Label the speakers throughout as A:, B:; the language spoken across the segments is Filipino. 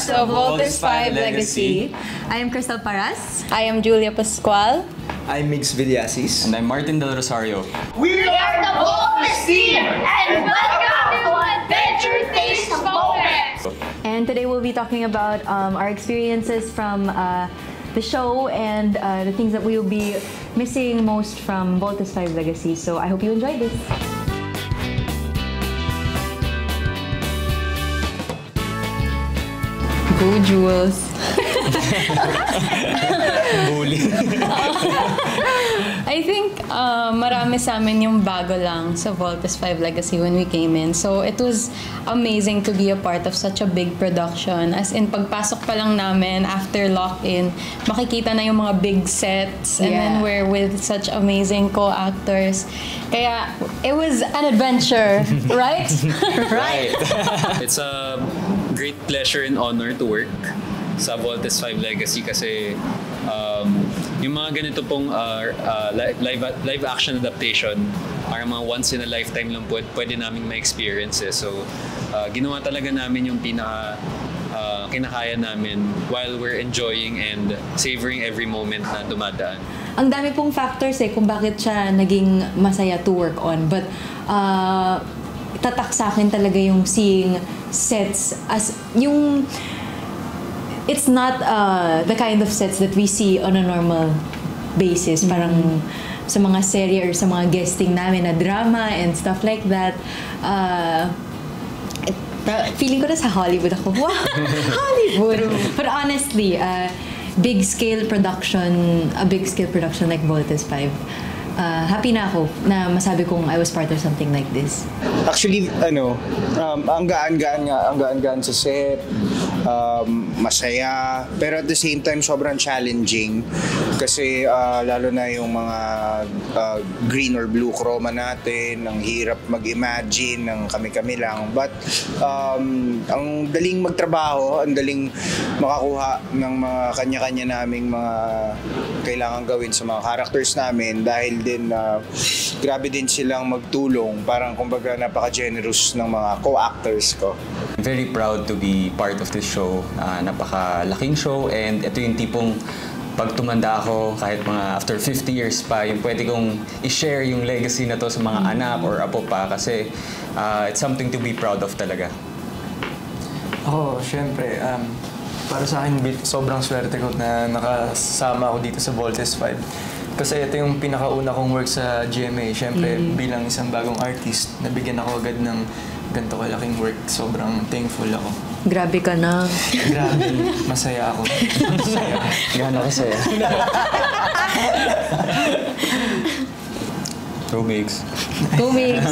A: cast of Voltes 5 Legacy.
B: I am Crystal Paras.
A: I am Julia Pascual.
C: I'm Mix Villasis.
D: And I'm Martin Del Rosario.
E: We are the Voltes team, and welcome to Adventure Taste Moments!
B: And today we'll be talking about our experiences from the show and the things that we will be missing most from Voltes 5 Legacy. So I hope you enjoyed this.
A: Go, Jules.
D: Bully.
A: I think marami sa amin yung bago lang sa Voltes 5 Legacy when we came in. So it was amazing to be a part of such a big production. As in, pagpasok pa lang namin after lock-in, makikita na yung mga big sets. And then we're with such amazing co-actors. Kaya it was an adventure, right?
D: Right. It's a great pleasure and honor to work sa Voltes 5 Legacy kasi yung mga ganito pong live action adaptation are mga once in a lifetime lang pwede naming ma-experience eh. So ginawa talaga namin yung pinaka kinakaya namin while we're enjoying and savoring every moment na dumadaan.
B: Ang dami pong factors kung bakit siya naging masaya to work on. But tatak sa akin talaga yung seeing sets as yung it's not the kind of sets that we see on a normal basis. Parang sa mga serye or sa mga guesting namin na drama and stuff like that. Feeling ko na sa Hollywood ako. Wow! Hollywood! But honestly, a big scale production like Voltes 5, happy na ako na masabi kong I was part of something like this.
C: Actually, ang gaan-gaan sa set, masaya, pero at the same time sobrang challenging kasi lalo na yung mga green or blue chroma natin, ang hirap mag-imagine ng kami-kami lang, but ang daling magtrabaho, ang daling makakuha ng mga kanya-kanya naming mga kailangan gawin sa mga characters namin dahil din grabe din silang magtulong, parang kumbaga napaka-generous ng mga co-actors ko.
D: I'm very proud to be part of this show. Napakalaking show and ito yung tipong pag tumanda ako, kahit mga after 50 years pa, yung pwede kong i-share yung legacy na to sa mga anak or apo pa kasi it's something to be proud of talaga.
F: Ako, syempre, para sa akin, sobrang swerte ko na nakasama ako dito sa Voltes 5. Kasi ito yung pinakauna kong work sa GMA. Syempre, bilang isang bagong artist, nabigyan ako agad ng ganito kalaking work. Sobrang thankful ako.
B: Grabe ka na.
F: Grabe. Masaya ako. Masaya.
D: Gano'n kasi. Go Migs.
B: Go Migs!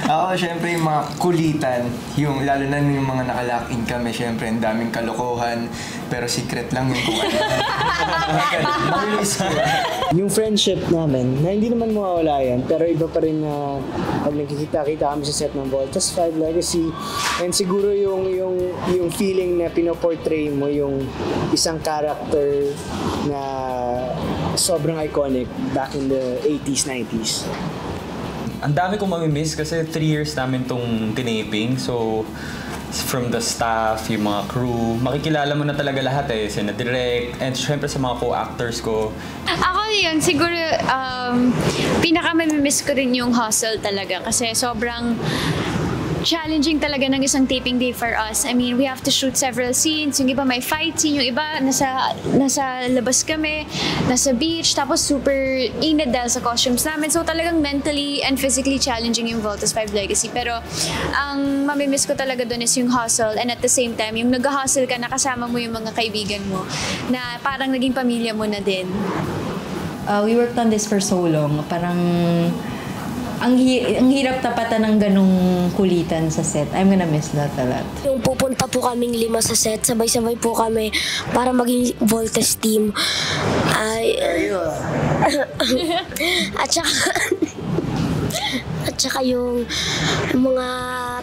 F: Ako, syempre, yung mga kulitan, yung, lalo na yung mga nakalock-in kami, syempre, ang daming kalokohan, pero secret lang yung kung ano.
G: Yung friendship namin, na hindi naman mawawala yan, pero iba pa rin na pag nagkikita-kita kami sa set ng Voltes 5 Legacy, and siguro yung feeling na pinoportray mo yung isang character na sobrang iconic back in the 80s, 90s.
D: Ang dami kong mamimiss kasi 3 years namin tong tinaping. So, from the staff, yung mga crew, makikilala mo na talaga lahat eh. Sina direct, and syempre sa mga co-actors ko.
H: Ako yun, siguro pinaka-mamimiss ko rin yung hustle talaga kasi sobrang challenging talaga ng isang taping day for us. I mean, we have to shoot several scenes. Yung iba may fight scene, yung iba nasa labas kami, nasa beach, tapos super init dahil sa costumes namin. So talagang mentally and physically challenging yung Voltes 5 Legacy. Pero ang mamimiss ko talaga doon is yung hustle, and at the same time, yung nag-hustle ka, nakasama mo yung mga kaibigan mo na parang naging pamilya mo na din.
B: We worked on this for so long. Parang ang hirap tapatan ng ganong kulitan sa set. I'm gonna miss that a lot.
I: Yung pupunta po kaming 5 sa set, sabay-sabay po kami para maging Voltes team. At tsaka yung mga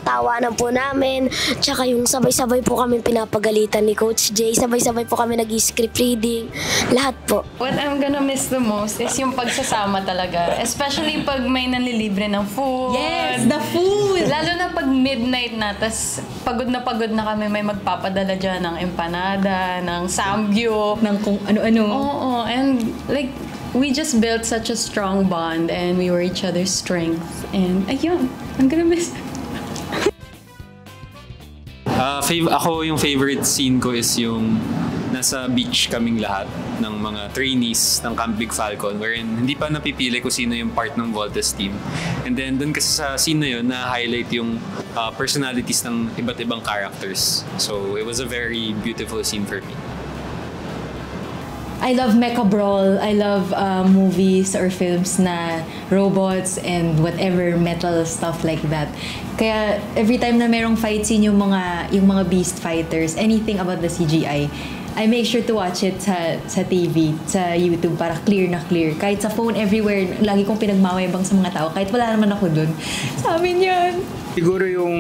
I: tawanan po namin, tsaka yung sabay-sabay po kami pinapagalitan ni Coach Jay, sabay-sabay po kami nag-script reading, lahat po.
A: What I'm gonna miss the most is yung pagsasama talaga. Especially pag may nanlilibre ng food.
B: Yes, the food!
A: Lalo na pag midnight na, tas pagod na kami, may magpapadala dyan ng empanada, ng samgyup,
B: ng kung ano-ano.
A: Oo, and like, we just built such a strong bond and we were each other's strength. And ayun, I'm gonna miss
D: Ako yung favorite scene ko is yung nasa beach kaming lahat ng mga trainees ng Camp Big Falcon wherein hindi pa napipili kung sino yung part ng Voltes team. And then doon kasi sa scene na yun na-highlight yung personalities ng iba't ibang characters. So it was a very beautiful scene for me.
B: I love mecha brawl. I love movies or films na robots and whatever metal stuff like that. Kaya every time na merong fight scene yung mga beast fighters, anything about the CGI, I make sure to watch it sa TV, sa YouTube para clear na clear. Kahit sa phone everywhere, lagi kong pinagmamayabang sa mga tao kahit wala naman ako dun. Sa amin yan.
C: Siguro yung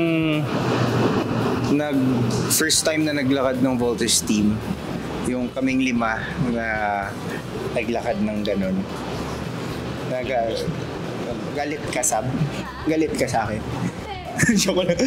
C: first time na naglakad ng Voltes team, yung kaming 5 na naglakad ng ganun. Galit ka, Sab? Galit ka sa akin? Joke lang.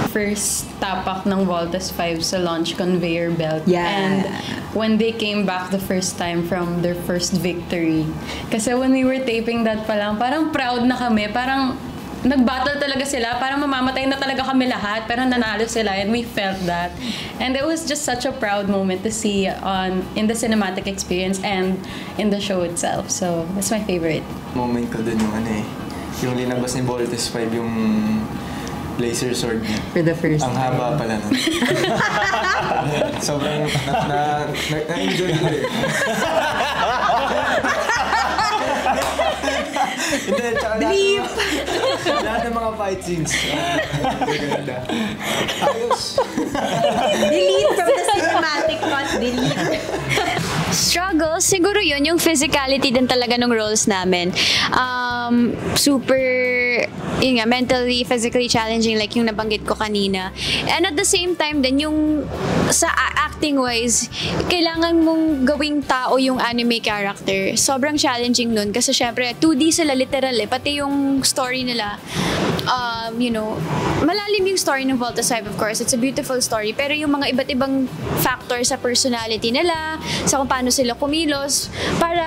A: first tapak ng Voltes 5 sa launch conveyor belt.
B: Yeah.
A: And when they came back the first time from their first victory. Kasi when we were taping that pa lang, parang proud na kami. Parang nag-battle talaga sila. Parang mamamatay na talaga kami lahat. Pero nanalo sila and we felt that. And it was just such a proud moment to see in the cinematic experience and in the show itself. So, that's my favorite.
F: Moment ko dun yung yung linabas ni Voltes 5 yung laser sword niya.
B: For the first
F: Ang haba pala nun. Sobrang na-enjoy ko rin. Hindi, tsaka lahat ng mga fight scenes. Ganda. Ayos.
B: Delete from the cinematic cut. Delete.
H: Struggles, siguro yun, yung physicality din talaga ng roles namin. Super, yun nga, mentally, physically challenging like yung nabanggit ko kanina. And at the same time din, yung sa acting-wise, kailangan mong gawing tao yung anime character. Sobrang challenging nun kasi syempre, 2D sila literal pati yung story nila. Malalim yung story ng Voltes 5, of course. It's a beautiful story. Pero yung mga iba't ibang factors sa personality nila, sa kung paano sila kumilos, para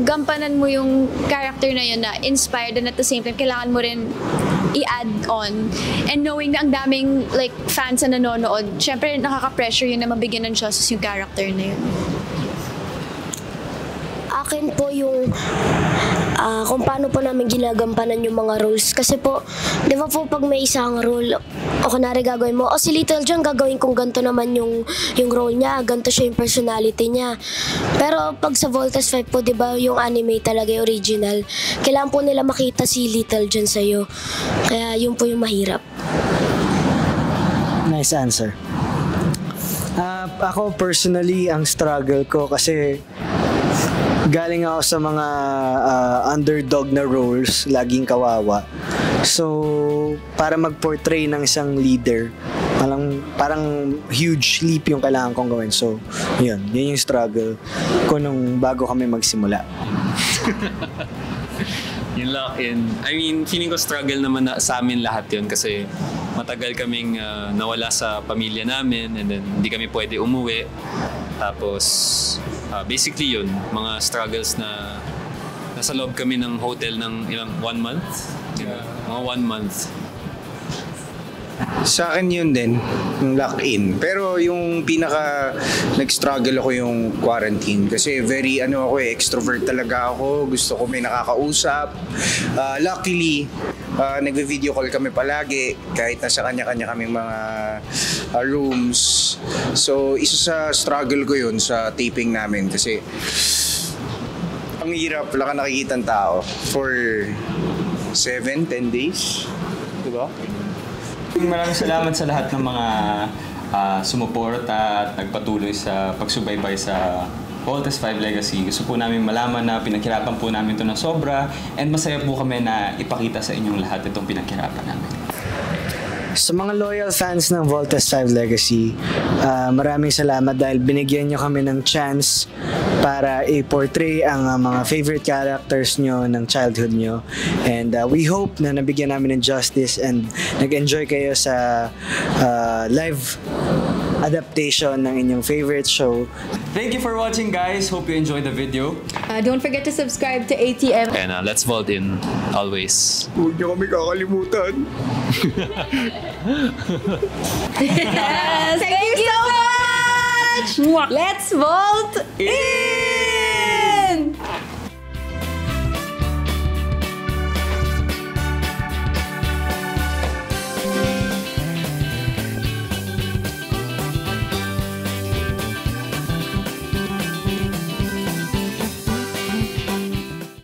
H: gampanan mo yung character na yun na inspired and at the same time, kailangan mo rin i-add on. And knowing na ang daming fans na nanonood, syempre nakaka-pressure yun na mabigyan ng justice yung character na yun.
I: Akin po yung kung paano po namin ginagampanan yung mga roles. Kasi po, di ba po pag may isang role, o kunwari gagawin mo, si Little John gagawin kung ganito naman yung role niya, ganito siya yung personality niya. Pero pag sa Voltes 5 po, di ba yung anime talaga yung original, kailangan po nila makita si Little John sa'yo. Kaya yun po yung mahirap.
G: Nice answer. Ako personally, ang struggle ko kasi galing ako sa mga underdog na roles, laging kawawa. So, para mag-portray ng isang leader, parang huge leap yung kailangan kong gawin. So, yun yung struggle ko nung bago kami magsimula.
D: Yung lock-in. I mean, feeling ko struggle naman sa amin lahat yun kasi matagal kaming nawala sa pamilya namin and then hindi kami pwede umuwi. Tapos, basically yun, mga struggles na nasa loob kami ng hotel ng ilang 1 month? Diba? Mga 1 month.
C: Sa akin yun din, yung lock-in. Pero yung pinaka nag-struggle ako yung quarantine. Kasi very extrovert talaga ako. Gusto ko may nakakausap. Luckily, nagve-video call kami palagi kahit nasa kanya-kanya kaming mga rooms. So, isa sa struggle ko yun sa taping namin. Kasi ang hirap, wala ka nakikitang tao for 7-10 days. Diba?
J: Maraming salamat sa lahat ng mga sumuporta at nagpatuloy sa pagsubaybay sa
K: Voltes 5 Legacy. Gusto po namin malaman na pinaghirapan po namin ito na sobra and masaya po kami na ipakita sa inyong lahat itong pinaghirapan namin.
G: Sa mga loyal fans ng Voltes 5 Legacy, maraming salamat dahil binigyan nyo kami ng chance para i-portray ang mga favorite characters nyo ng childhood nyo. And we hope na nabigyan namin ng justice and nag-enjoy kayo sa live adaptation ng inyong favorite show.
K: Thank you for watching, guys. Hope you enjoyed the video.
B: Don't forget to subscribe to ATM.
D: And let's vote in always.
C: Huwag niyo kami kakalimutan.
B: Yes, thank you so much! Let's vote in!